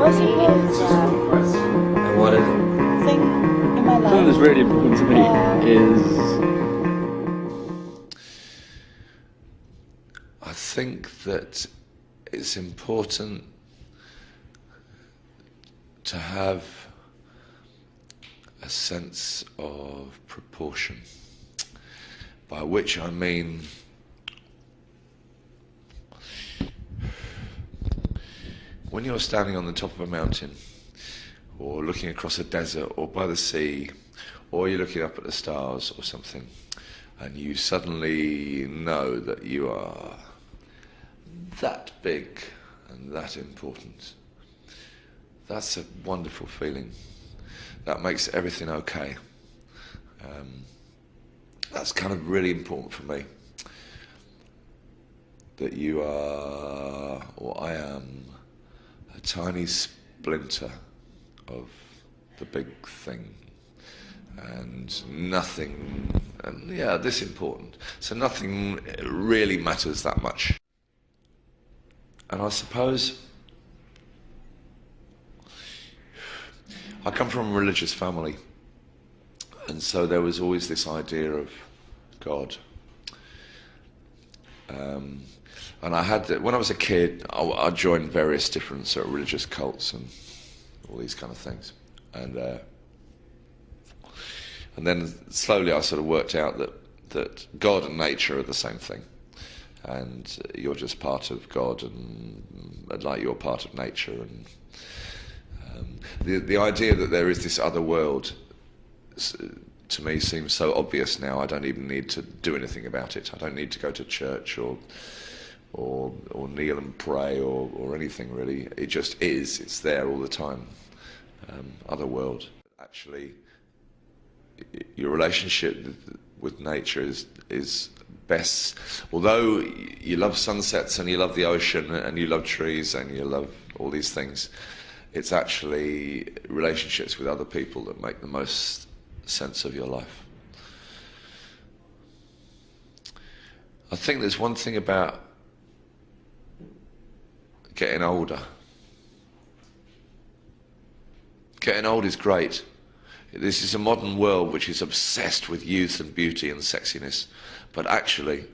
most important And what is it? thing in my life. What is really important to me is... I think that it's important to have a sense of proportion, by which I mean when you're standing on the top of a mountain or looking across a desert or by the sea, or you're looking up at the stars or something, and you suddenly know that you are that big and that important. That's a wonderful feeling. That makes everything okay. That's kind of really important for me. That you are, or I am, a tiny splinter of the big thing. And nothing, and yeah, this important. So nothing really matters that much. And I suppose I come from a religious family, and so there was always this idea of God. And I had, when I was a kid, I joined various different sort of religious cults and all these kind of things. And then slowly I sort of worked out that God and nature are the same thing. And you're just part of God, and like you're part of nature. And the idea that there is this other world, to me, seems so obvious now. I don't even need to do anything about it. I don't need to go to church or kneel and pray or anything really. It just is. It's there all the time. Other world. Actually, your relationship with nature is best. Although you love sunsets and you love the ocean and you love trees and you love all these things, it's actually relationships with other people that make the most sense of your life. I think there's one thing about getting older. Getting old is great. This is a modern world which is obsessed with youth and beauty and sexiness. But actually,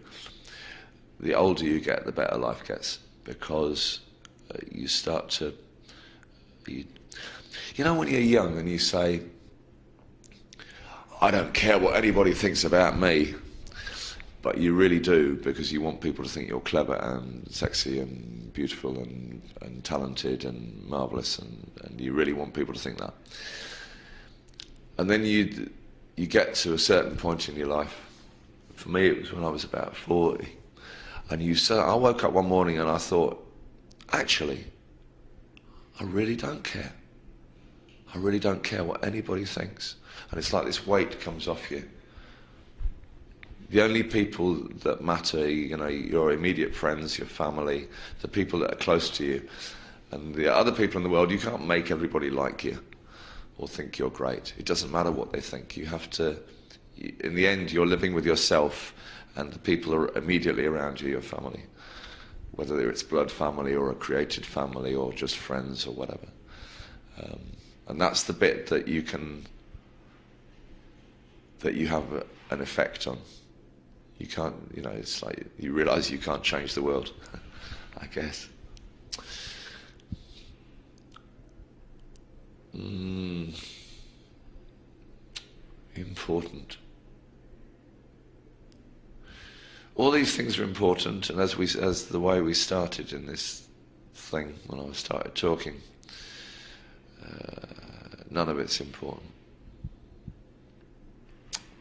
the older you get, the better life gets. Because you start to... You know when you're young and you say, I don't care what anybody thinks about me, but you really do, because you want people to think you're clever and sexy and beautiful and talented and marvellous, and you really want people to think that. And then you get to a certain point in your life. For me, it was when I was about 40. And I woke up one morning and I thought, actually, I really don't care. I really don't care what anybody thinks. And it's like this weight comes off you. The only people that matter, your immediate friends, your family, the people that are close to you. And the other people in the world, you can't make everybody like you or think you're great. It doesn't matter what they think. You have to, in the end, you're living with yourself and the people are immediately around you, your family. Whether it's blood family or a created family or just friends or whatever. And that's the bit that you have an effect on. You can't, it's like you realise you can't change the world, I guess. Important. All these things are important, and as the way we started in this thing when I started talking, none of it's important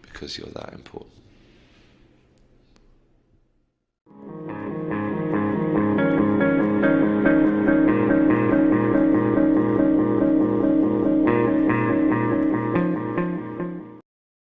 because you're that important.